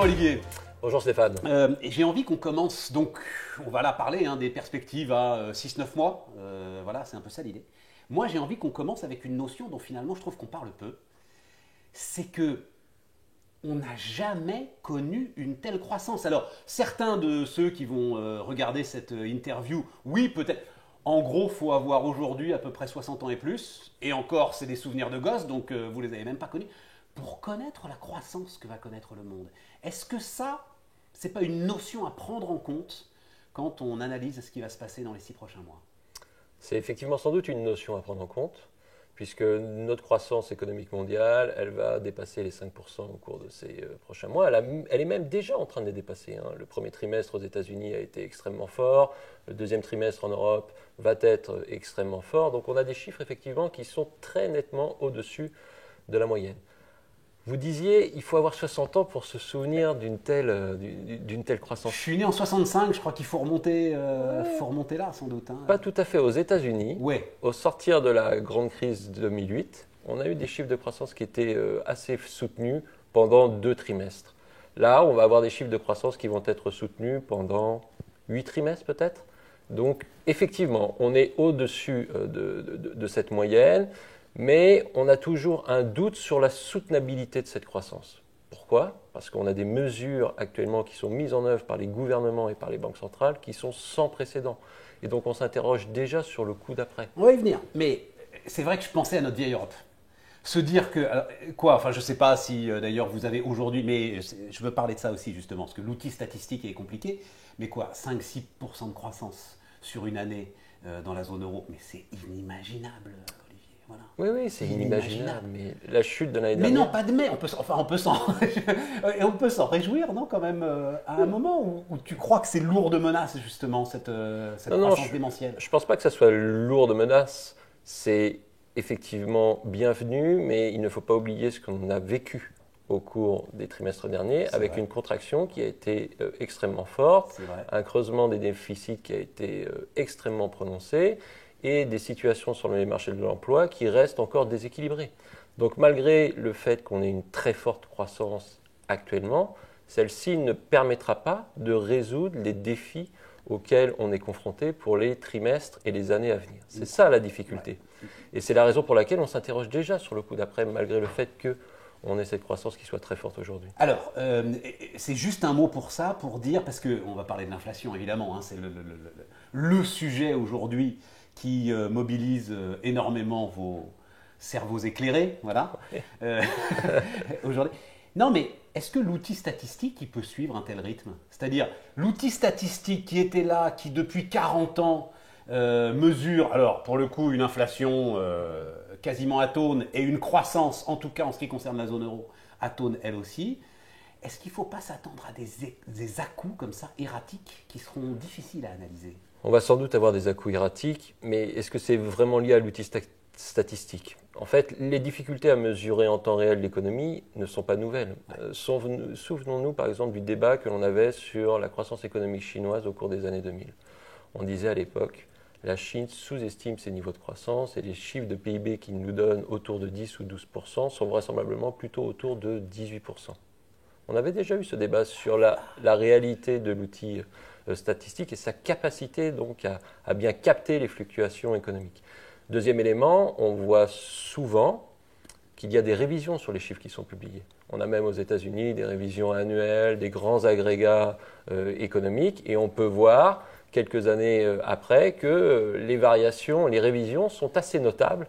Olivier. Bonjour Stéphane. Et j'ai envie qu'on commence, donc on va là parler des perspectives à 6-9 mois, voilà c'est un peu ça l'idée. Moi j'ai envie qu'on commence avec une notion dont finalement je trouve qu'on parle peu, c'est que on n'a jamais connu une telle croissance. Alors certains de ceux qui vont regarder cette interview, oui peut-être, en gros faut avoir aujourd'hui à peu près 60 ans et plus, et encore c'est des souvenirs de gosses, donc vous les avez même pas connus, pour connaître la croissance que va connaître le monde. Est-ce que ça, c'est pas une notion à prendre en compte quand on analyse ce qui va se passer dans les 6 prochains mois? C'est effectivement sans doute une notion à prendre en compte, puisque notre croissance économique mondiale, elle va dépasser les 5% au cours de ces prochains mois. Elle est même déjà en train de les dépasser. Le premier trimestre aux États-Unis a été extrêmement fort, le deuxième trimestre en Europe va être extrêmement fort. Donc on a des chiffres effectivement qui sont très nettement au-dessus de la moyenne. Vous disiez, il faut avoir 60 ans pour se souvenir d'une telle croissance. Je suis né en 65, je crois qu'il faut remonter là sans doute. Pas tout à fait. Aux États-Unis, ouais. Au sortir de la grande crise de 2008, on a eu des chiffres de croissance qui étaient assez soutenus pendant 2 trimestres. Là, on va avoir des chiffres de croissance qui vont être soutenus pendant 8 trimestres peut-être. Donc, effectivement, on est au-dessus de cette moyenne. Mais on a toujours un doute sur la soutenabilité de cette croissance. Pourquoi ? Parce qu'on a des mesures actuellement qui sont mises en œuvre par les gouvernements et par les banques centrales qui sont sans précédent. Et donc on s'interroge déjà sur le coup d'après. On va y venir. Mais c'est vrai que je pensais à notre vieille Europe. Se dire que, alors, enfin je ne sais pas si d'ailleurs vous avez aujourd'hui, mais je veux parler de ça aussi justement, parce que l'outil statistique est compliqué, mais 5-6% de croissance sur une année dans la zone euro, mais c'est inimaginable. Voilà. Oui, c'est inimaginable, mais la chute de l'année dernière… Mais non, pas de mais, on peut s'en réjouir, non, quand même, à un moment où tu crois que c'est lourd de menaces, justement, cette croissance démentielle. Je ne pense pas que ça soit lourd de menaces, c'est effectivement bienvenu, mais il ne faut pas oublier ce qu'on a vécu au cours des trimestres derniers, avec une contraction qui a été extrêmement forte, un creusement des déficits qui a été extrêmement prononcé, et des situations sur les marchés de l'emploi qui restent encore déséquilibrées. Donc malgré le fait qu'on ait une très forte croissance actuellement, celle-ci ne permettra pas de résoudre les défis auxquels on est confronté pour les trimestres et les années à venir. C'est ça la difficulté. Et c'est la raison pour laquelle on s'interroge déjà sur le coup d'après, malgré le fait qu'on ait cette croissance qui soit très forte aujourd'hui. Alors, c'est juste un mot pour ça, pour dire, parce qu'on va parler de l'inflation évidemment, c'est le sujet aujourd'hui qui mobilise énormément vos cerveaux éclairés, voilà, aujourd'hui. Non, mais est-ce que l'outil statistique il peut suivre un tel rythme? C'est-à-dire, l'outil statistique qui était là, qui depuis 40 ans mesure, alors pour le coup, une inflation quasiment atone et une croissance, en tout cas en ce qui concerne la zone euro, atone elle aussi. Est-ce qu'il ne faut pas s'attendre à des à-coups comme ça, erratiques, qui seront difficiles à analyser? On va sans doute avoir des à-coups erratiques, mais est-ce que c'est vraiment lié à l'outil statistique? En fait, les difficultés à mesurer en temps réel l'économie ne sont pas nouvelles. Souvenons-nous par exemple du débat que l'on avait sur la croissance économique chinoise au cours des années 2000. On disait à l'époque, la Chine sous-estime ses niveaux de croissance et les chiffres de PIB qu'il nous donne autour de 10 ou 12% sont vraisemblablement plutôt autour de 18%. On avait déjà eu ce débat sur la réalité de l'outil statistique et sa capacité donc à bien capter les fluctuations économiques. Deuxième élément, on voit souvent qu'il y a des révisions sur les chiffres qui sont publiés. On a même aux États-Unis des révisions annuelles, des grands agrégats économiques et on peut voir quelques années après que les variations, les révisions sont assez notables.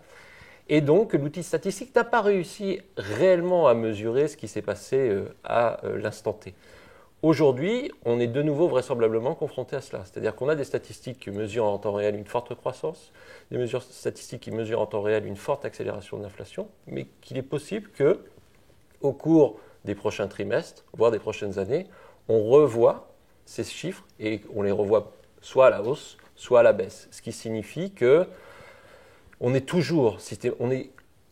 Et donc, l'outil statistique n'a pas réussi réellement à mesurer ce qui s'est passé à l'instant T. Aujourd'hui, on est de nouveau vraisemblablement confronté à cela. C'est-à-dire qu'on a des statistiques qui mesurent en temps réel une forte croissance, des mesures statistiques qui mesurent en temps réel une forte accélération de l'inflation, mais qu'il est possible que, au cours des prochains trimestres, voire des prochaines années, on revoie ces chiffres et on les revoit soit à la hausse, soit à la baisse. Ce qui signifie que on est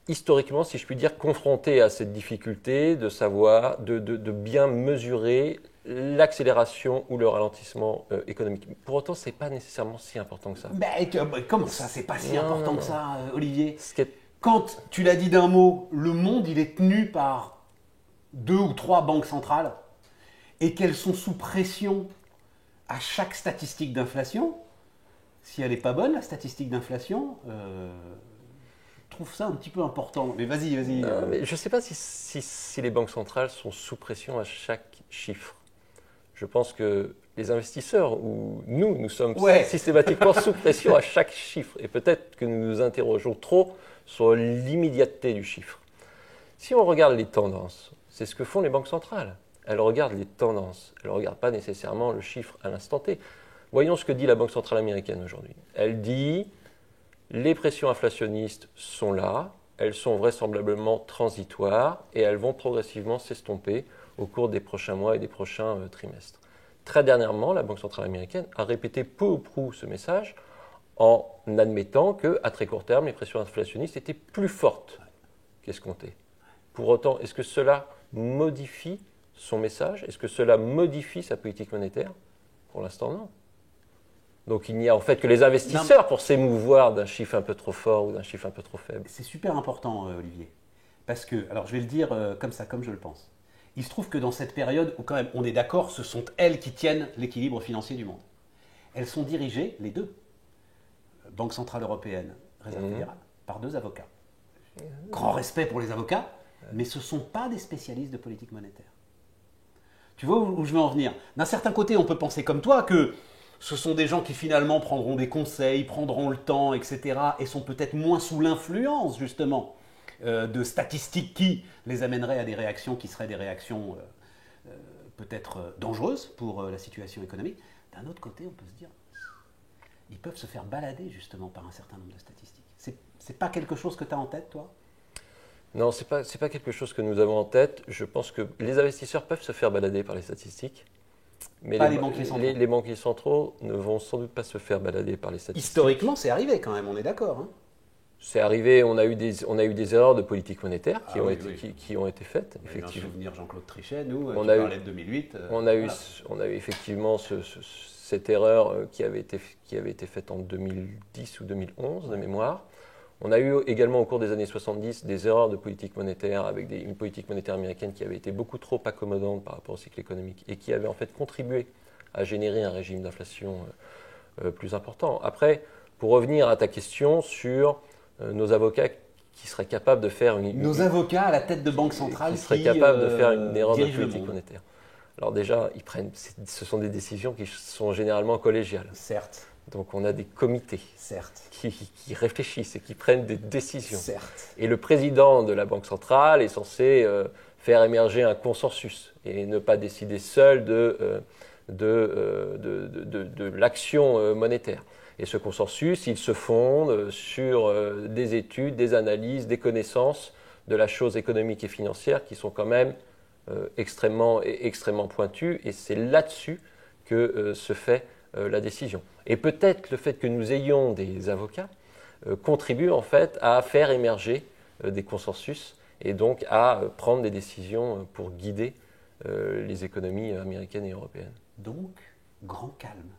historiquement, si je puis dire, confronté à cette difficulté de savoir, de bien mesurer l'accélération ou le ralentissement économique. Pour autant, ce n'est pas nécessairement si important que ça. Comment ça, c'est pas si important que ça, Olivier? Quand tu l'as dit d'un mot, le monde, il est tenu par 2 ou 3 banques centrales. et qu'elles sont sous pression à chaque statistique d'inflation, si elle n'est pas bonne, la statistique d'inflation, je trouve ça un petit peu important. Mais vas-y, vas-y. Non, mais je ne sais pas si les banques centrales sont sous pression à chaque chiffre. Je pense que les investisseurs, ou nous sommes systématiquement sous pression à chaque chiffre. Et peut-être que nous nous interrogeons trop sur l'immédiateté du chiffre. Si on regarde les tendances, c'est ce que font les banques centrales. Elles regardent les tendances. Elles ne regardent pas nécessairement le chiffre à l'instant T. Voyons ce que dit la Banque centrale américaine aujourd'hui. Elle dit les pressions inflationnistes sont là, elles sont vraisemblablement transitoires et elles vont progressivement s'estomper au cours des prochains mois et des prochains trimestres. Très dernièrement, la Banque centrale américaine a répété peu ou prou ce message en admettant qu'à très court terme, les pressions inflationnistes étaient plus fortes qu'escomptées. Pour autant, est-ce que cela modifie son message? Est-ce que cela modifie sa politique monétaire? Pour l'instant, non. Donc il n'y a en fait que les investisseurs pour s'émouvoir d'un chiffre un peu trop fort ou d'un chiffre un peu trop faible. C'est super important, Olivier. Parce que, alors je vais le dire comme ça, comme je le pense. Il se trouve que dans cette période où quand même on est d'accord, ce sont elles qui tiennent l'équilibre financier du monde. Elles sont dirigées, les deux, Banque Centrale Européenne, Réserve Fédérale, par deux avocats. Grand respect pour les avocats, mais ce ne sont pas des spécialistes de politique monétaire. Tu vois où je veux en venir? D'un certain côté, on peut penser comme toi que ce sont des gens qui finalement prendront des conseils, prendront le temps, etc. et sont peut-être moins sous l'influence justement de statistiques qui les amèneraient à des réactions qui seraient des réactions peut-être dangereuses pour la situation économique. D'un autre côté, on peut se dire, ils peuvent se faire balader justement par un certain nombre de statistiques. C'est pas quelque chose que tu as en tête, toi? Non, ce n'est pas quelque chose que nous avons en tête. Je pense que les investisseurs peuvent se faire balader par les statistiques. Mais pas les banquiers centraux. Les banquiers centraux ne vont sans doute pas se faire balader par les statistiques. Historiquement, c'est arrivé quand même, on est d'accord. Hein. C'est arrivé, on a eu des erreurs de politique monétaire qui ont été faites. On a eu un souvenir Jean-Claude Trichet, nous, on qui parlait de 2008. On a eu effectivement cette erreur qui avait été faite en 2010 ou 2011 de mémoire. On a eu également au cours des années 70 des erreurs de politique monétaire avec une politique monétaire américaine qui avait été beaucoup trop accommodante par rapport au cycle économique et qui avait en fait contribué à générer un régime d'inflation plus important. Après, pour revenir à ta question sur nos avocats qui seraient capables de faire nos avocats à la tête de banque centrale qui seraient capables de faire une erreur de politique monétaire. Alors déjà, ce sont des décisions qui sont généralement collégiales. Certes. Donc on a des comités qui réfléchissent et qui prennent des décisions. Certes. Et le président de la Banque centrale est censé faire émerger un consensus et ne pas décider seul de l'action monétaire. Et ce consensus, il se fonde sur des études, des analyses, des connaissances de la chose économique et financière qui sont quand même extrêmement pointues. Et c'est là-dessus que se fait la décision. Et peut-être le fait que nous ayons des avocats contribue en fait à faire émerger des consensus et donc à prendre des décisions pour guider les économies américaines et européennes. Donc, grand calme.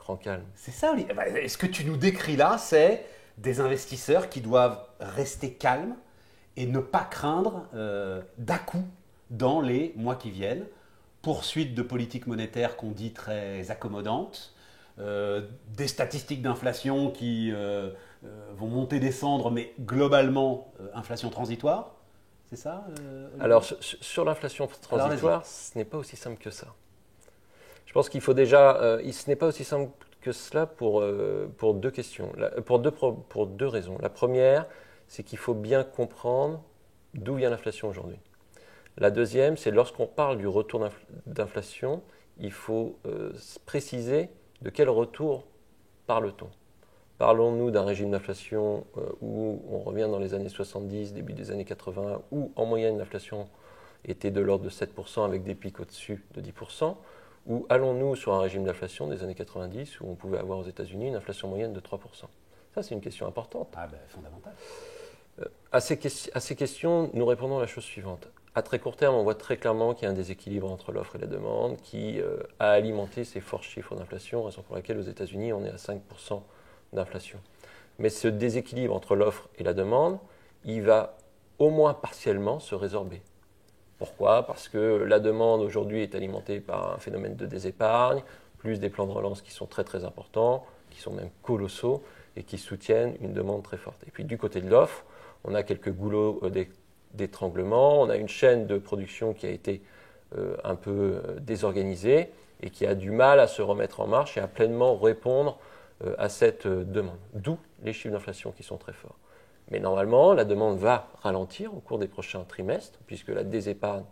Grand calme. C'est ça, et ce que tu nous décris là, c'est des investisseurs qui doivent rester calmes et ne pas craindre d'à-coup dans les mois qui viennent. Poursuite de politique monétaire qu'on dit très accommodante, des statistiques d'inflation qui vont monter, descendre, mais globalement, inflation transitoire, c'est ça Alors, sur l'inflation transitoire, ce n'est pas aussi simple que ça. Je pense qu'il faut déjà... ce n'est pas aussi simple que cela pour deux questions, pour deux raisons. La première, c'est qu'il faut bien comprendre d'où vient l'inflation aujourd'hui. La deuxième, c'est lorsqu'on parle du retour d'inflation, il faut préciser de quel retour parle-t-on. Parlons-nous d'un régime d'inflation où on revient dans les années 70, début des années 80, où en moyenne l'inflation était de l'ordre de 7% avec des pics au-dessus de 10%, ou allons-nous sur un régime d'inflation des années 90 où on pouvait avoir aux États-Unis une inflation moyenne de 3%. Ça, c'est une question importante. Ah ben, fondamentale. À ces questions, nous répondons la chose suivante. À très court terme, on voit très clairement qu'il y a un déséquilibre entre l'offre et la demande qui a alimenté ces forts chiffres d'inflation, raison pour laquelle aux États-Unis, on est à 5% d'inflation. Mais ce déséquilibre entre l'offre et la demande, il va au moins partiellement se résorber. Pourquoi? Parce que la demande aujourd'hui est alimentée par un phénomène de désépargne, plus des plans de relance qui sont très très importants, qui sont même colossaux et qui soutiennent une demande très forte. Et puis du côté de l'offre, on a quelques goulots d'étranglement, on a une chaîne de production qui a été un peu désorganisée et qui a du mal à se remettre en marche et à pleinement répondre à cette demande. D'où les chiffres d'inflation qui sont très forts. Mais normalement, la demande va ralentir au cours des prochains trimestres, puisque la désépargne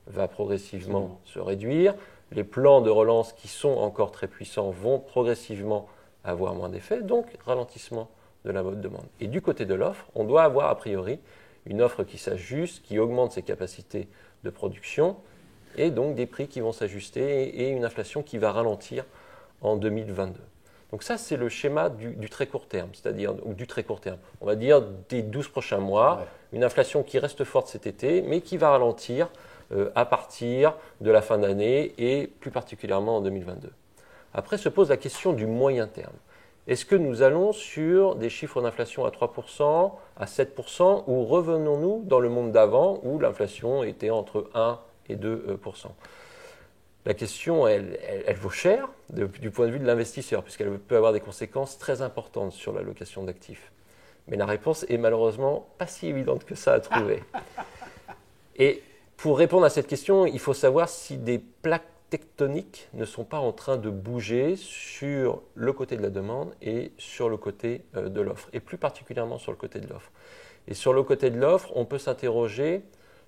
va progressivement se réduire. Les plans de relance qui sont encore très puissants vont progressivement avoir moins d'effet, donc ralentissement de la demande. Et du côté de l'offre, on doit avoir a priori une offre qui s'ajuste, qui augmente ses capacités de production, et donc des prix qui vont s'ajuster et une inflation qui va ralentir en 2022. Donc ça, c'est le schéma du très court terme, c'est-à-dire ou du très court terme. On va dire des 12 prochains mois, une inflation qui reste forte cet été, mais qui va ralentir à partir de la fin d'année et plus particulièrement en 2022. Après se pose la question du moyen terme. Est-ce que nous allons sur des chiffres d'inflation à 3%, à 7%, ou revenons-nous dans le monde d'avant où l'inflation était entre 1 et 2%? La question, elle vaut cher du point de vue de l'investisseur, puisqu'elle peut avoir des conséquences très importantes sur l'allocation d'actifs. Mais la réponse est malheureusement pas si évidente que ça à trouver. Et pour répondre à cette question, il faut savoir si des plaques tectoniques ne sont pas en train de bouger sur le côté de la demande et sur le côté de l'offre, et plus particulièrement sur le côté de l'offre. Et sur le côté de l'offre, on peut s'interroger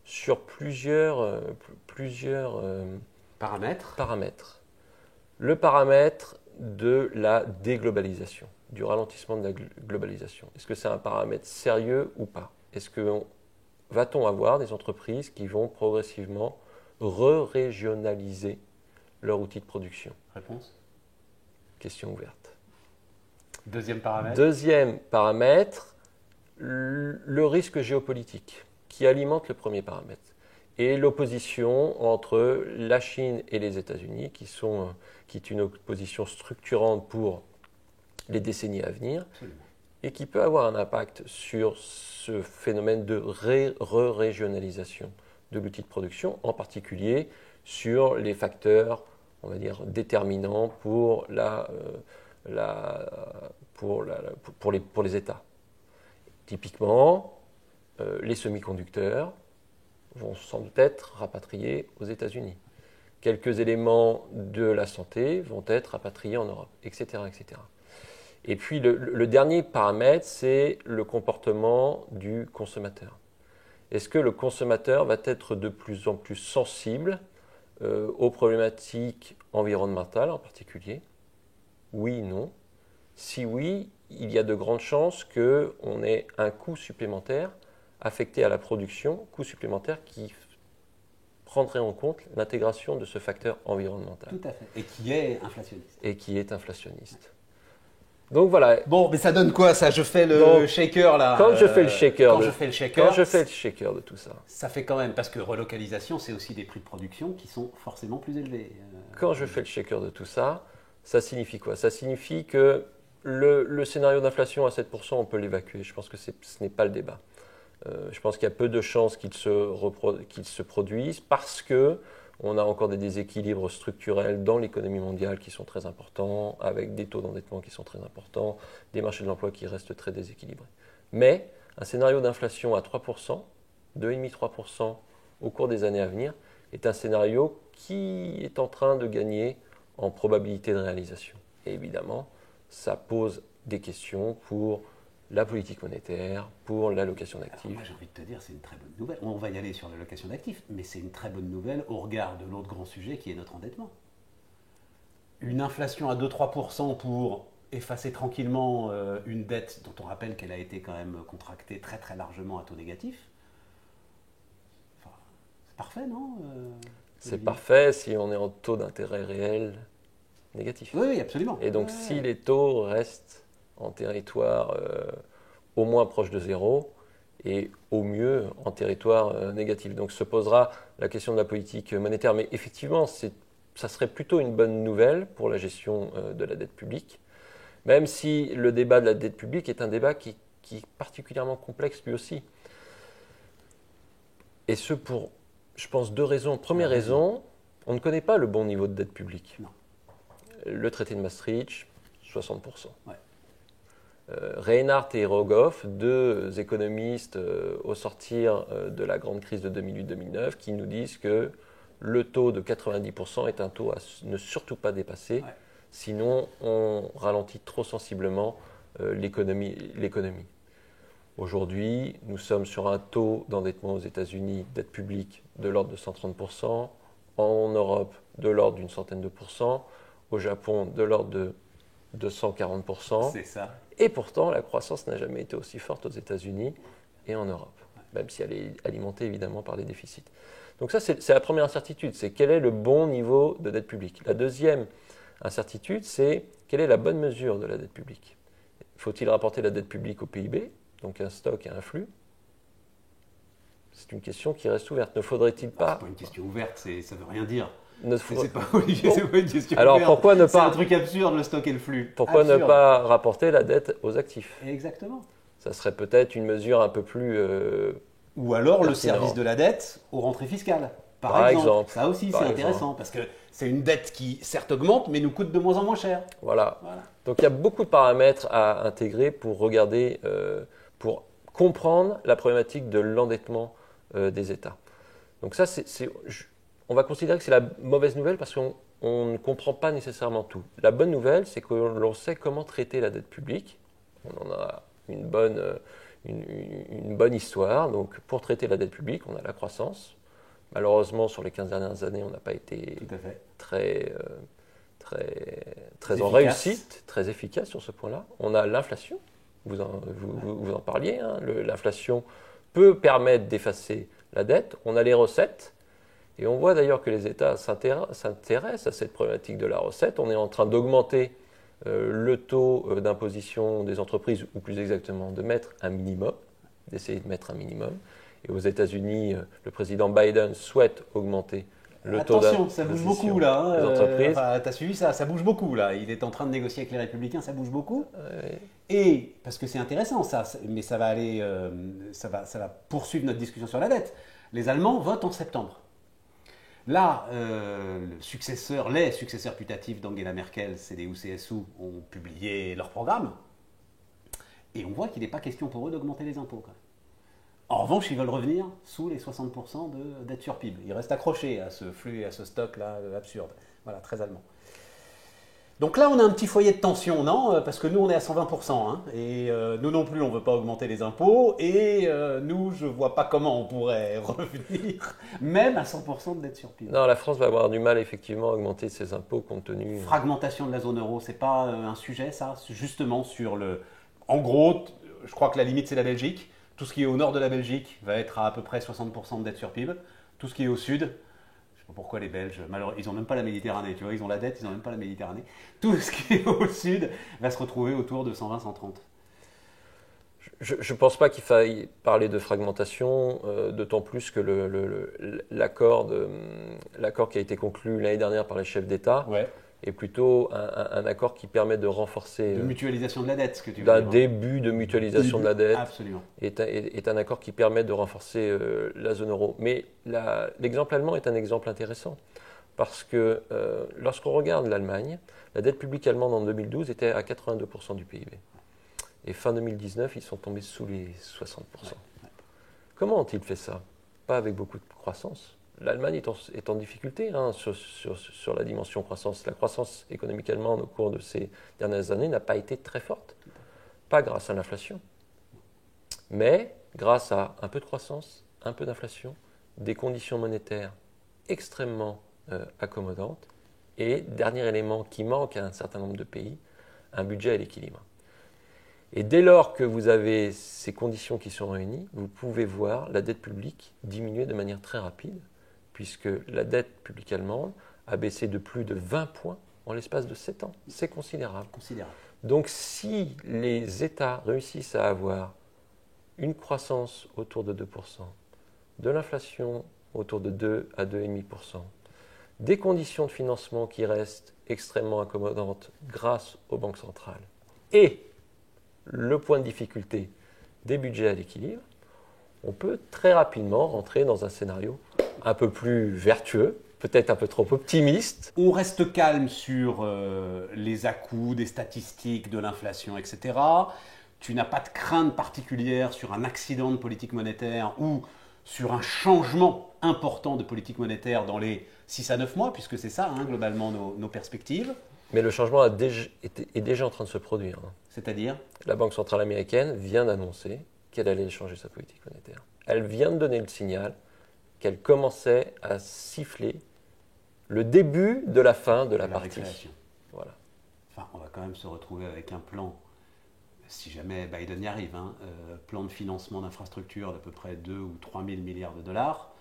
sur plusieurs paramètres. Le paramètre de la déglobalisation, du ralentissement de la globalisation. Est-ce que c'est un paramètre sérieux ou pas? Est-ce que va-t-on avoir des entreprises qui vont progressivement re-régionaliser leur outil de production? Réponse? Question ouverte. Deuxième paramètre? Deuxième paramètre, le risque géopolitique qui alimente le premier paramètre. Et l'opposition entre la Chine et les États-Unis, qui est une opposition structurante pour les décennies à venir, Absolument. Et qui peut avoir un impact sur ce phénomène de re-régionalisation de l'outil de production, en particulier sur les facteurs, on va dire, déterminants pour les États. Typiquement, les semi-conducteurs vont sans doute être rapatriés aux États-Unis. Quelques éléments de la santé vont être rapatriés en Europe, etc. etc. Et puis le dernier paramètre, c'est le comportement du consommateur. Est-ce que le consommateur va être de plus en plus sensible aux problématiques environnementales en particulier? Oui, non. Si oui, il y a de grandes chances qu'on ait un coût supplémentaire affecté à la production, coût supplémentaire qui prendrait en compte l'intégration de ce facteur environnemental. Tout à fait. Et qui est inflationniste. Et qui est inflationniste. Donc voilà. Bon, mais ça donne quoi ça? Je fais le shaker là. Quand je fais le shaker de tout ça. Ça fait quand même, parce que relocalisation, c'est aussi des prix de production qui sont forcément plus élevés. Quand je fais le shaker de tout ça, ça signifie quoi? Ça signifie que le scénario d'inflation à 7%, on peut l'évacuer. Je pense que ce n'est pas le débat. Je pense qu'il y a peu de chances qu'il se produise parce qu'on a encore des déséquilibres structurels dans l'économie mondiale qui sont très importants, avec des taux d'endettement qui sont très importants, des marchés de l'emploi qui restent très déséquilibrés. Mais un scénario d'inflation à 3%, 2,5-3% au cours des années à venir, est un scénario qui est en train de gagner en probabilité de réalisation. Et évidemment, ça pose des questions pour la politique monétaire, pour l'allocation d'actifs. Moi, j'ai envie de te dire, c'est une très bonne nouvelle. On va y aller sur l'allocation d'actifs, mais c'est une très bonne nouvelle au regard de l'autre grand sujet qui est notre endettement. Une inflation à 2-3% pour effacer tranquillement une dette dont on rappelle qu'elle a été quand même contractée très très largement à taux négatif. Enfin, c'est parfait, non C'est parfait si on est en taux d'intérêt réel négatif. Oui, absolument. Et donc si les taux restent en territoire au moins proche de zéro et au mieux en territoire négatif. Donc se posera la question de la politique monétaire. Mais effectivement, ça serait plutôt une bonne nouvelle pour la gestion de la dette publique, même si le débat de la dette publique est un débat qui est particulièrement complexe lui aussi. Et ce pour, Je pense deux raisons. Première raison, on ne connaît pas le bon niveau de dette publique. Non. Le traité de Maastricht, 60%. Ouais. Reinhardt et Rogoff, deux économistes au sortir de la grande crise de 2008-2009, qui nous disent que le taux de 90% est un taux à ne surtout pas dépasser, Ouais. sinon on ralentit trop sensiblement l'économie. Aujourd'hui, nous sommes sur un taux d'endettement aux États-Unis, dette publique, de l'ordre de 130%, en Europe, de l'ordre d'une centaine de pourcents, au Japon, de l'ordre de 240%. C'est ça. Et pourtant, la croissance n'a jamais été aussi forte aux États-Unis et en Europe, même si elle est alimentée évidemment par les déficits. Donc ça, c'est la première incertitude, c'est quel est le bon niveau de dette publique. La deuxième incertitude, c'est quelle est la bonne mesure de la dette publique. Faut-il rapporter la dette publique au PIB, donc un stock et un flux? C'est une question qui reste ouverte. Ne faudrait-il pas... C'est pas une question ouverte, ça ne veut rien dire. Ne C'est pas une question Alors ouverte. pourquoi ne C'est pas... un truc absurde, le stock et le flux. Pourquoi ne Absurde. pas rapporter la dette aux actifs? Exactement. Ça serait peut-être une mesure un peu plus... Ou alors le pertinent. service de la dette aux rentrées fiscales. Par exemple. Ça aussi, Par c'est intéressant, parce que c'est une dette qui, certes, augmente, mais nous coûte de moins en moins cher. Voilà. Voilà. Donc il y a beaucoup de paramètres à intégrer pour regarder, pour comprendre la problématique de l'endettement des États. Donc ça, on va considérer que c'est la mauvaise nouvelle parce qu'on ne comprend pas nécessairement tout. La bonne nouvelle, c'est que l'on sait comment traiter la dette publique. On en a une bonne histoire. Donc pour traiter la dette publique, on a la croissance. Malheureusement, sur les 15 dernières années, on n'a pas été Tout à fait. très en réussite, très efficace sur ce point-là. On a l'inflation, vous en parliez, hein. L'inflation peut permettre d'effacer la dette. On a les recettes, et on voit d'ailleurs que les États s'intéressent à cette problématique de la recette. On est en train d'augmenter le taux d'imposition des entreprises, ou plus exactement de mettre un minimum, d'essayer de mettre un minimum. Et aux États-Unis, le président Biden souhaite augmenter le taux d'imposition. Attention, ça bouge beaucoup là. Hein, des entreprises. T'as suivi ça, ça bouge beaucoup là. Il est en train de négocier avec les Républicains, ça bouge beaucoup. Et parce que c'est intéressant ça, mais ça va aller, ça va poursuivre notre discussion sur la dette. Les Allemands votent en septembre. Là, les successeurs putatifs d'Angela Merkel, CDU-CSU, ont publié leur programme. Et on voit qu'il n'est pas question pour eux d'augmenter les impôts. Quand même. En revanche, ils veulent revenir sous les 60% de dette sur PIB. Ils restent accrochés à ce flux et à ce stock-là absurde. Voilà, très allemand. Donc là, on a un petit foyer de tension, non? Parce que nous, on est à 120%. Hein, et nous non plus, on ne veut pas augmenter les impôts. Et nous, je ne vois pas comment on pourrait revenir, même à 100% de dette sur PIB. Non, la France va avoir du mal, effectivement, à augmenter ses impôts compte tenu... Fragmentation de la zone euro, c'est pas un sujet, ça? Justement, sur le... En gros, je crois que la limite, c'est la Belgique. Tout ce qui est au nord de la Belgique va être à peu près 60% de dette sur PIB. Tout ce qui est au sud, je ne sais pas pourquoi les Belges, malheureusement, ils n'ont même pas la Méditerranée, tu vois, ils ont la dette, ils n'ont même pas la Méditerranée. Tout ce qui est au sud va se retrouver autour de 120-130. Je ne pense pas qu'il faille parler de fragmentation, d'autant plus que l'accord qui a été conclu l'année dernière par les chefs d'État est plutôt un accord qui permet de renforcer... De mutualisation de la dette, ce que tu veux d'un dire. début de mutualisation de la dette. Absolument. Est un accord qui permet de renforcer la zone euro. Mais l'exemple allemand est un exemple intéressant. Parce que lorsqu'on regarde l'Allemagne, la dette publique allemande en 2012 était à 82% du PIB. Et fin 2019, ils sont tombés sous les 60%. Comment ont-ils fait ça? Pas avec beaucoup de croissance. L'Allemagne est en difficulté hein, sur la dimension croissance. La croissance économique allemande au cours de ces dernières années n'a pas été très forte. Pas grâce à l'inflation, mais grâce à un peu de croissance, un peu d'inflation, des conditions monétaires extrêmement accommodantes et, dernier élément qui manque à un certain nombre de pays, un budget à l'équilibre. Et dès lors que vous avez ces conditions qui sont réunies, vous pouvez voir la dette publique diminuer de manière très rapide, puisque la dette publique allemande a baissé de plus de 20 points en l'espace de 7 ans. C'est considérable. Donc si les États réussissent à avoir une croissance autour de 2%, de l'inflation autour de 2 à 2,5%, des conditions de financement qui restent extrêmement accommodantes grâce aux banques centrales, et le point de difficulté des budgets à l'équilibre, on peut très rapidement rentrer dans un scénario un peu plus vertueux, peut-être un peu trop optimiste. On reste calme sur les à-coups des statistiques, de l'inflation, etc. Tu n'as pas de crainte particulière sur un accident de politique monétaire ou sur un changement important de politique monétaire dans les 6 à 9 mois, puisque c'est ça, hein, globalement, nos perspectives. Mais le changement est déjà en train de se produire. C'est-à-dire ? La Banque centrale américaine vient d'annoncer qu'elle allait changer sa politique monétaire. Elle vient de donner le signal qu'elle commençait à siffler le début de la fin de la partie. Voilà. Enfin, on va quand même se retrouver avec un plan, si jamais Biden y arrive, hein, plan de financement d'infrastructures d'à peu près 2 ou 3 000 milliards de dollars.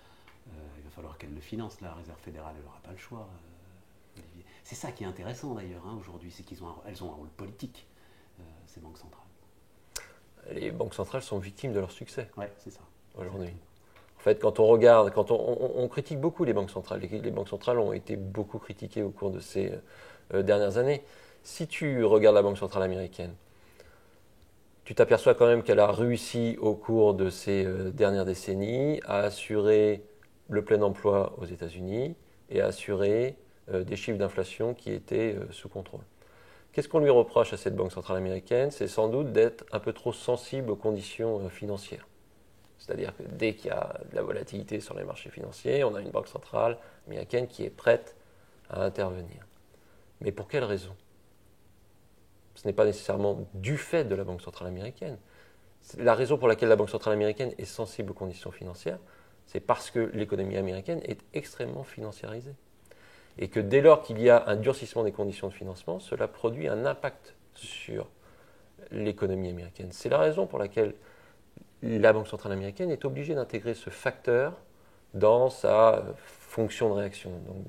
Il va falloir qu'elle le finance, la Réserve fédérale, elle n'aura pas le choix. Olivier. C'est ça qui est intéressant d'ailleurs aujourd'hui, c'est qu'elles ont un rôle politique, ces banques centrales. Les banques centrales sont victimes de leur succès. Ouais, c'est ça. Aujourd'hui. En fait, quand on regarde, on critique beaucoup les banques centrales. Les banques centrales ont été beaucoup critiquées au cours de ces dernières années. Si tu regardes la Banque centrale américaine, tu t'aperçois quand même qu'elle a réussi au cours de ces dernières décennies à assurer le plein emploi aux États-Unis et à assurer des chiffres d'inflation qui étaient sous contrôle. Qu'est-ce qu'on lui reproche à cette Banque centrale américaine? C'est sans doute d'être un peu trop sensible aux conditions financières. C'est-à-dire que dès qu'il y a de la volatilité sur les marchés financiers, on a une banque centrale américaine qui est prête à intervenir. Mais pour quelle raison? Ce n'est pas nécessairement du fait de la Banque centrale américaine. La raison pour laquelle la Banque centrale américaine est sensible aux conditions financières, c'est parce que l'économie américaine est extrêmement financiarisée. Et que dès lors qu'il y a un durcissement des conditions de financement, cela produit un impact sur l'économie américaine. C'est la raison pour laquelle la Banque centrale américaine est obligée d'intégrer ce facteur dans sa fonction de réaction, donc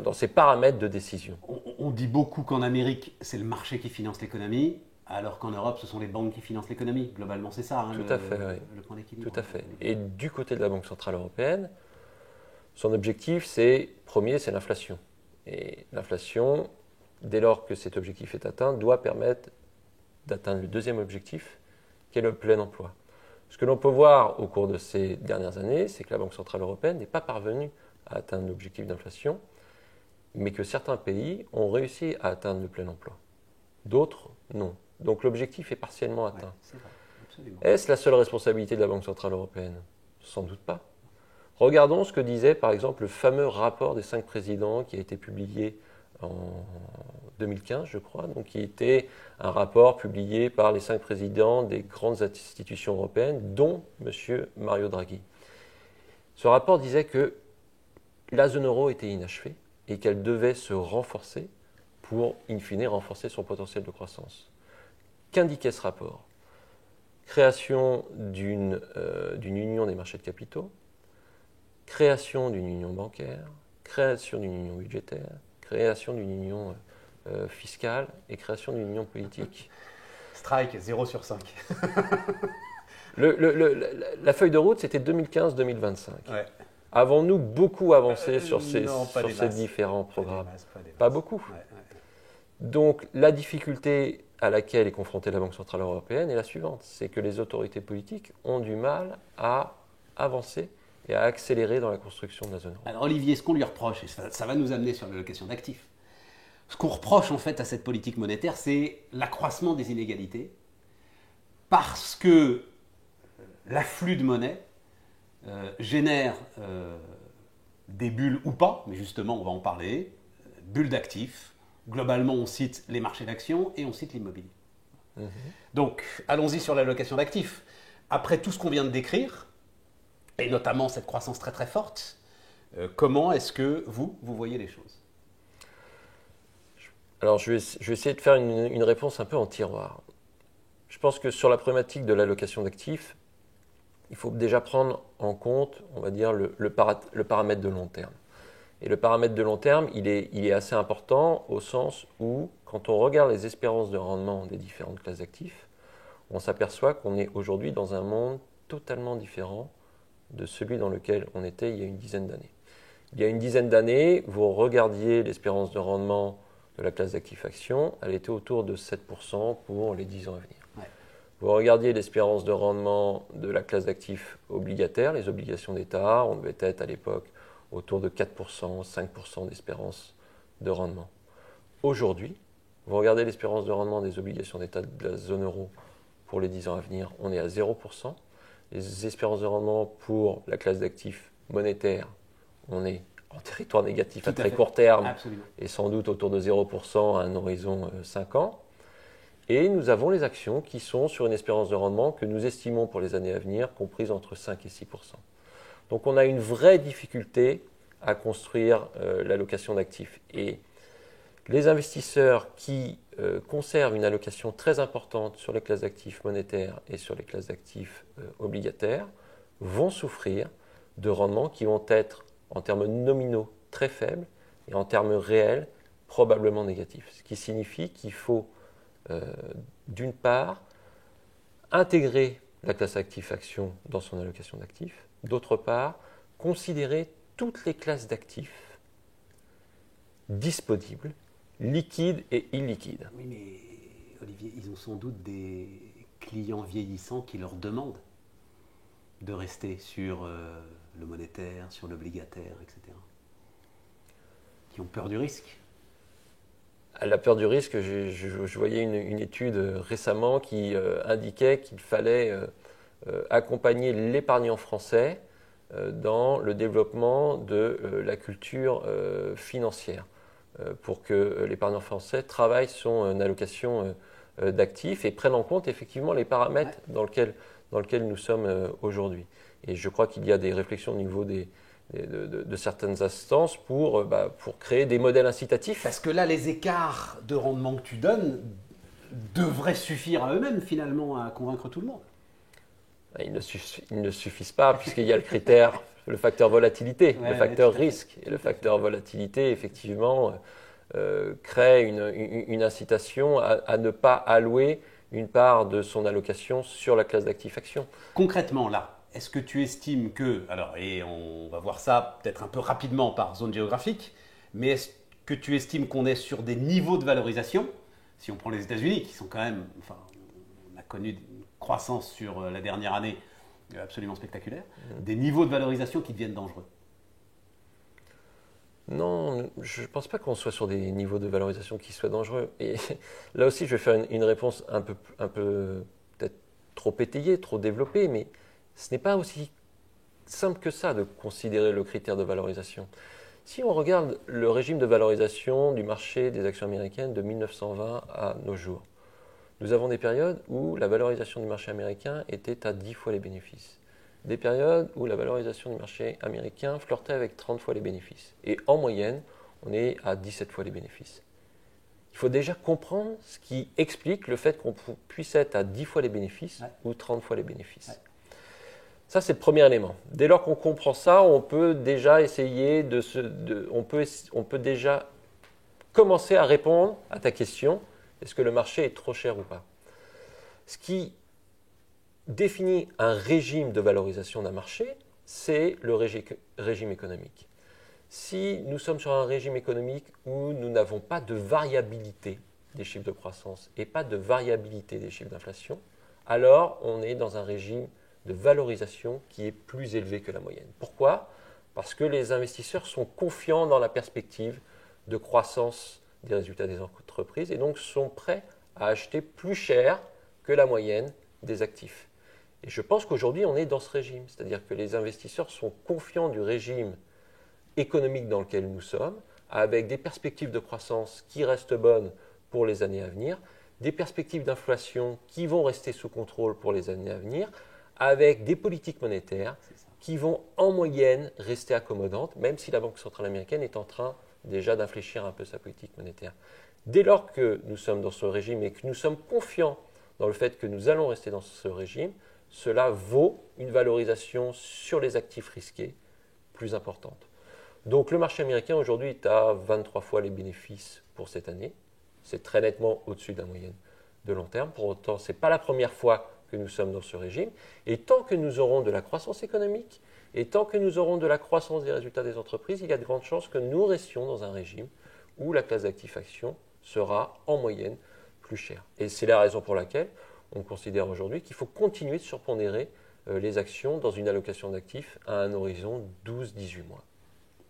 dans ses paramètres de décision. On dit beaucoup qu'en Amérique, c'est le marché qui finance l'économie, alors qu'en Europe, ce sont les banques qui financent l'économie. Globalement, c'est ça, hein, le point d'équilibre. Tout à fait. Et du côté de la Banque centrale européenne, son objectif, c'est l'inflation. Et l'inflation, dès lors que cet objectif est atteint, doit permettre d'atteindre le deuxième objectif, qui est le plein emploi. Ce que l'on peut voir au cours de ces dernières années, c'est que la Banque centrale européenne n'est pas parvenue à atteindre l'objectif d'inflation, mais que certains pays ont réussi à atteindre le plein emploi. D'autres, non. Donc l'objectif est partiellement atteint. Est-ce la seule responsabilité de la Banque centrale européenne? Sans doute pas. Regardons ce que disait par exemple le fameux rapport des 5 présidents qui a été publié en 2015, je crois, donc qui était un rapport publié par les 5 présidents des grandes institutions européennes, dont M. Mario Draghi. Ce rapport disait que la zone euro était inachevée et qu'elle devait se renforcer pour, in fine, renforcer son potentiel de croissance. Qu'indiquait ce rapport? Création d'une union des marchés de capitaux, création d'une union bancaire, création d'une union budgétaire, création d'une union fiscale et création d'une union politique. Strike, 0 sur 5. La feuille de route, c'était 2015-2025. Ouais. Avons-nous beaucoup avancé sur ces différents programmes? Pas beaucoup. Ouais. Donc la difficulté à laquelle est confrontée la Banque centrale européenne est la suivante, c'est que les autorités politiques ont du mal à avancer et à accélérer dans la construction de la zone euro. Alors Olivier, ce qu'on lui reproche, et ça va nous amener sur l'allocation d'actifs, ce qu'on reproche en fait à cette politique monétaire, c'est l'accroissement des inégalités, parce que l'afflux de monnaie génère des bulles ou pas, mais justement on va en parler, bulles d'actifs. Globalement, on cite les marchés d'actions et on cite l'immobilier. Donc, allons-y sur l'allocation d'actifs. Après tout ce qu'on vient de décrire, et notamment cette croissance très très forte, comment est-ce que vous voyez les choses? Alors, je vais essayer de faire une réponse un peu en tiroir. Je pense que sur la problématique de l'allocation d'actifs, il faut déjà prendre en compte, on va dire, le paramètre de long terme. Et le paramètre de long terme, il est assez important au sens où, quand on regarde les espérances de rendement des différentes classes d'actifs, on s'aperçoit qu'on est aujourd'hui dans un monde totalement différent de celui dans lequel on était il y a une dizaine d'années. Il y a une dizaine d'années, vous regardiez l'espérance de rendement de la classe d'actifs actions, elle était autour de 7% pour les 10 ans à venir. Ouais. Vous regardiez l'espérance de rendement de la classe d'actifs obligataires, les obligations d'État, on devait être à l'époque autour de 4%, 5% d'espérance de rendement. Aujourd'hui, vous regardez l'espérance de rendement des obligations d'État de la zone euro pour les 10 ans à venir, on est à 0%. Les espérances de rendement pour la classe d'actifs monétaires, on est en territoire négatif à très court terme. Absolument. Et sans doute autour de 0% à un horizon 5 ans. Et nous avons les actions qui sont sur une espérance de rendement que nous estimons pour les années à venir comprise entre 5 et 6%. Donc on a une vraie difficulté à construire l'allocation d'actifs. Et les investisseurs qui conservent une allocation très importante sur les classes d'actifs monétaires et sur les classes d'actifs obligataires vont souffrir de rendements qui vont être en termes nominaux très faibles et en termes réels probablement négatifs. Ce qui signifie qu'il faut d'une part intégrer la classe actif action dans son allocation d'actifs, d'autre part considérer toutes les classes d'actifs disponibles, liquides et illiquides. Oui, mais Olivier, ils ont sans doute des clients vieillissants qui leur demandent de rester sur le monétaire, sur l'obligataire, etc. Qui ont peur du risque. À la peur du risque, je voyais une étude récemment qui indiquait qu'il fallait accompagner l'épargnant français dans le développement de la culture financière pour que l'épargnant français travaille son allocation d'actifs et prenne en compte effectivement les paramètres dans lesquels nous sommes aujourd'hui. Et je crois qu'il y a des réflexions au niveau de certaines instances pour créer des modèles incitatifs. Parce que là, les écarts de rendement que tu donnes devraient suffire à eux-mêmes, finalement, à convaincre tout le monde. Ils ne suffisent pas, puisqu'il y a le critère, le facteur volatilité, le facteur risque. Et le facteur volatilité, effectivement, crée une incitation à ne pas allouer une part de son allocation sur la classe d'actifs actions. Concrètement, là, est-ce que tu estimes que, alors, et on va voir ça peut-être un peu rapidement par zone géographique, mais est-ce que tu estimes qu'on est sur des niveaux de valorisation, si on prend les États-Unis, qui sont quand même, enfin, on a connu une croissance sur la dernière année absolument spectaculaire, des niveaux de valorisation qui deviennent dangereux? Non, je ne pense pas qu'on soit sur des niveaux de valorisation qui soient dangereux. Et là aussi, je vais faire une réponse un peu peut-être trop étayée, trop développée, mais ce n'est pas aussi simple que ça de considérer le critère de valorisation. Si on regarde le régime de valorisation du marché des actions américaines de 1920 à nos jours, nous avons des périodes où la valorisation du marché américain était à 10 fois les bénéfices. Des périodes où la valorisation du marché américain flirtait avec 30 fois les bénéfices. Et en moyenne, on est à 17 fois les bénéfices. Il faut déjà comprendre ce qui explique le fait qu'on puisse être à 10 fois les bénéfices ou 30 fois les bénéfices. Ouais. Ça, c'est le premier élément. Dès lors qu'on comprend ça, on peut déjà essayer on peut déjà commencer à répondre à ta question, est-ce que le marché est trop cher ou pas? Ce qui définit un régime de valorisation d'un marché, c'est le régime économique. Si nous sommes sur un régime économique où nous n'avons pas de variabilité des chiffres de croissance et pas de variabilité des chiffres d'inflation, alors on est dans un régime de valorisation qui est plus élevé que la moyenne. Pourquoi? Parce que les investisseurs sont confiants dans la perspective de croissance des résultats des entreprises et donc sont prêts à acheter plus cher que la moyenne des actifs. Et je pense qu'aujourd'hui, on est dans ce régime, c'est-à-dire que les investisseurs sont confiants du régime économique dans lequel nous sommes, avec des perspectives de croissance qui restent bonnes pour les années à venir, des perspectives d'inflation qui vont rester sous contrôle pour les années à venir, avec des politiques monétaires qui vont en moyenne rester accommodantes, même si la Banque centrale américaine est en train déjà d'infléchir un peu sa politique monétaire. Dès lors que nous sommes dans ce régime et que nous sommes confiants dans le fait que nous allons rester dans ce régime, cela vaut une valorisation sur les actifs risqués plus importante. Donc le marché américain aujourd'hui est à 23 fois les bénéfices pour cette année. C'est très nettement au-dessus de la moyenne de long terme. Pour autant, ce n'est pas la première fois que nous sommes dans ce régime. Et tant que nous aurons de la croissance économique et tant que nous aurons de la croissance des résultats des entreprises, il y a de grandes chances que nous restions dans un régime où la classe d'actifs actions sera en moyenne plus chère. Et c'est la raison pour laquelle on considère aujourd'hui qu'il faut continuer de surpondérer les actions dans une allocation d'actifs à un horizon 12-18 mois.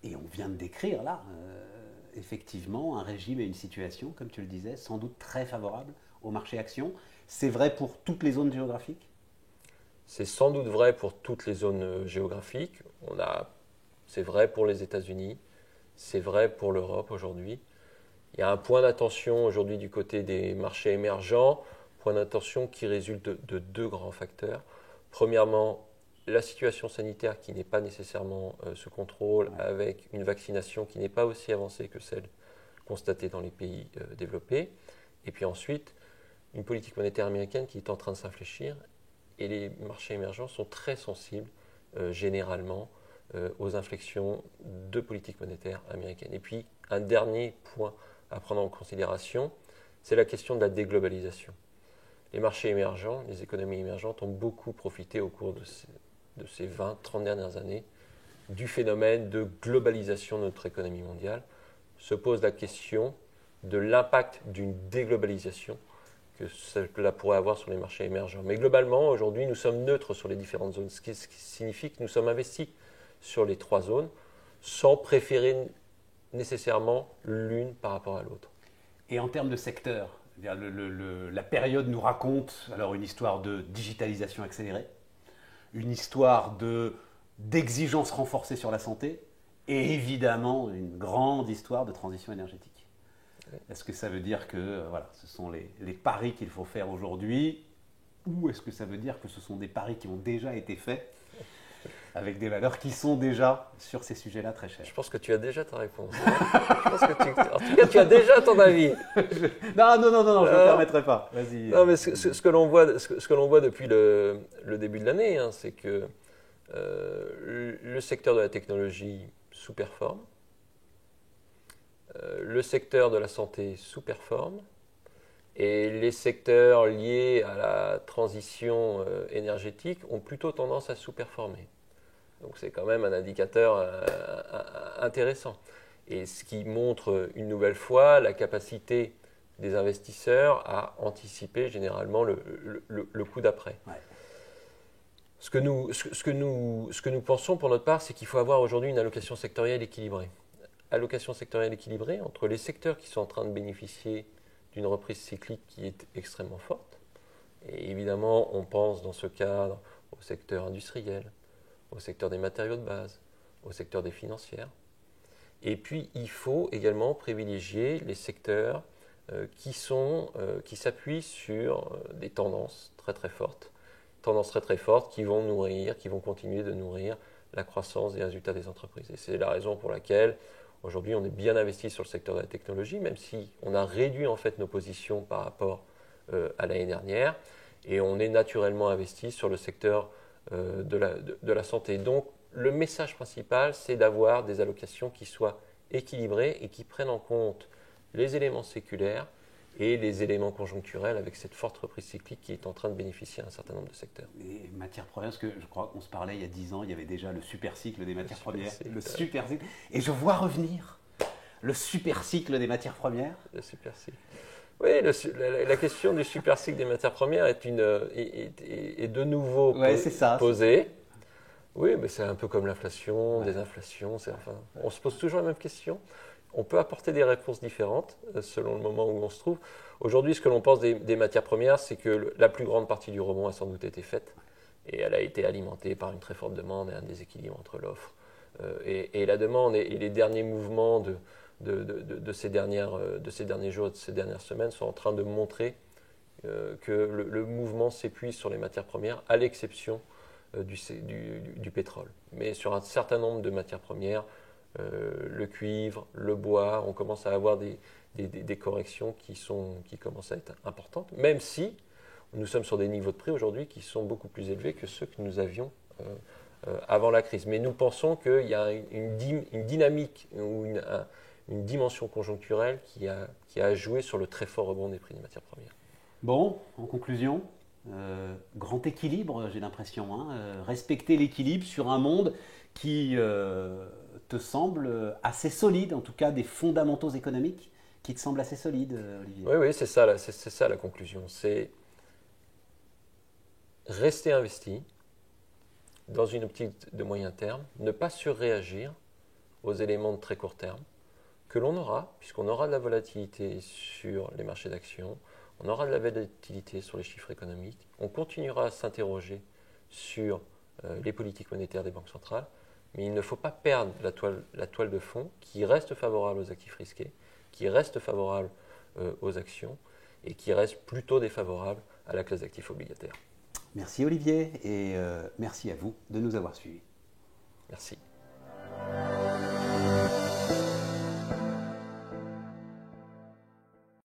Et on vient de décrire là, effectivement, un régime et une situation, comme tu le disais, sans doute très favorable au marché actions. C'est vrai pour toutes les zones géographiques? C'est sans doute vrai pour toutes les zones géographiques. C'est vrai pour les États-Unis, c'est vrai pour l'Europe aujourd'hui. Il y a un point d'attention aujourd'hui du côté des marchés émergents, point d'attention qui résulte de deux grands facteurs. Premièrement, la situation sanitaire qui n'est pas nécessairement sous contrôle, avec une vaccination qui n'est pas aussi avancée que celle constatée dans les pays développés. Et puis ensuite, une politique monétaire américaine qui est en train de s'infléchir. Et les marchés émergents sont très sensibles, généralement, aux inflexions de politique monétaire américaine. Et puis, un dernier point à prendre en considération, c'est la question de la déglobalisation. Les marchés émergents, les économies émergentes ont beaucoup profité au cours de ces 20-30 dernières années du phénomène de globalisation de notre économie mondiale. Se pose la question de l'impact d'une déglobalisation que cela pourrait avoir sur les marchés émergents. Mais globalement, aujourd'hui, nous sommes neutres sur les différentes zones, ce qui signifie que nous sommes investis sur les trois zones sans préférer nécessairement l'une par rapport à l'autre. Et en termes de secteur, la période nous raconte alors une histoire de digitalisation accélérée, une histoire d'exigence renforcée sur la santé et évidemment une grande histoire de transition énergétique. Est-ce que ça veut dire que ce sont les paris qu'il faut faire aujourd'hui, ou est-ce que ça veut dire que ce sont des paris qui ont déjà été faits avec des valeurs qui sont déjà sur ces sujets-là très chères? Je pense que tu as déjà ta réponse. Je pense que en tout cas, tu as déjà ton avis. Non, je ne me permettrai pas. Vas-y. Non, mais ce que l'on voit depuis le début de l'année, c'est que le secteur de la technologie sous-performe. Le secteur de la santé sous-performe et les secteurs liés à la transition énergétique ont plutôt tendance à sous-performer. Donc c'est quand même un indicateur intéressant. Et ce qui montre une nouvelle fois la capacité des investisseurs à anticiper généralement le coup d'après. Ouais. Ce que nous pensons pour notre part, c'est qu'il faut avoir aujourd'hui une allocation sectorielle équilibrée. Allocation sectorielle équilibrée entre les secteurs qui sont en train de bénéficier d'une reprise cyclique qui est extrêmement forte. Et évidemment, on pense dans ce cadre au secteur industriel, au secteur des matériaux de base, au secteur des financières. Et puis, il faut également privilégier les secteurs qui s'appuient sur des tendances très très fortes. Tendances très très fortes qui vont continuer de nourrir la croissance des résultats des entreprises. Et c'est la raison pour laquelle aujourd'hui, on est bien investi sur le secteur de la technologie, même si on a réduit en fait nos positions par rapport à l'année dernière, et on est naturellement investi sur le secteur de la santé. Donc, le message principal, c'est d'avoir des allocations qui soient équilibrées et qui prennent en compte les éléments séculaires et les éléments conjoncturels avec cette forte reprise cyclique qui est en train de bénéficier à un certain nombre de secteurs. Les matières premières, parce que je crois qu'on se parlait il y a 10 ans, il y avait déjà le super cycle des matières premières. Le super cycle. Et je vois revenir le super cycle des matières premières. Le super cycle. Oui, la question du super cycle des matières premières est de nouveau posée. Oui, mais c'est un peu comme l'inflation, désinflation. On se pose toujours la même question. On peut apporter des réponses différentes selon le moment où on se trouve. Aujourd'hui, ce que l'on pense des matières premières, c'est que la plus grande partie du rebond a sans doute été faite. Et elle a été alimentée par une très forte demande et un déséquilibre entre l'offre et la demande. Et les derniers mouvements de ces derniers jours, de ces dernières semaines sont en train de montrer que le mouvement s'épuise sur les matières premières, à l'exception du pétrole. Mais sur un certain nombre de matières premières, le cuivre, le bois, on commence à avoir des corrections qui commencent à être importantes, même si nous sommes sur des niveaux de prix aujourd'hui qui sont beaucoup plus élevés que ceux que nous avions avant la crise. Mais nous pensons qu'il y a une dynamique ou une dimension conjoncturelle qui a joué sur le très fort rebond des prix des matières premières. Bon, en conclusion, grand équilibre, j'ai l'impression. Respecter l'équilibre sur un monde qui te semble assez solide, en tout cas des fondamentaux économiques qui te semblent assez solides, Olivier. Oui, c'est ça la conclusion. C'est rester investi dans une optique de moyen terme, ne pas surréagir aux éléments de très court terme que l'on aura, puisqu'on aura de la volatilité sur les marchés d'actions, on aura de la volatilité sur les chiffres économiques, on continuera à s'interroger sur les politiques monétaires des banques centrales, mais il ne faut pas perdre la toile de fond qui reste favorable aux actifs risqués, qui reste favorable aux actions et qui reste plutôt défavorable à la classe d'actifs obligataires. Merci Olivier et merci à vous de nous avoir suivis. Merci.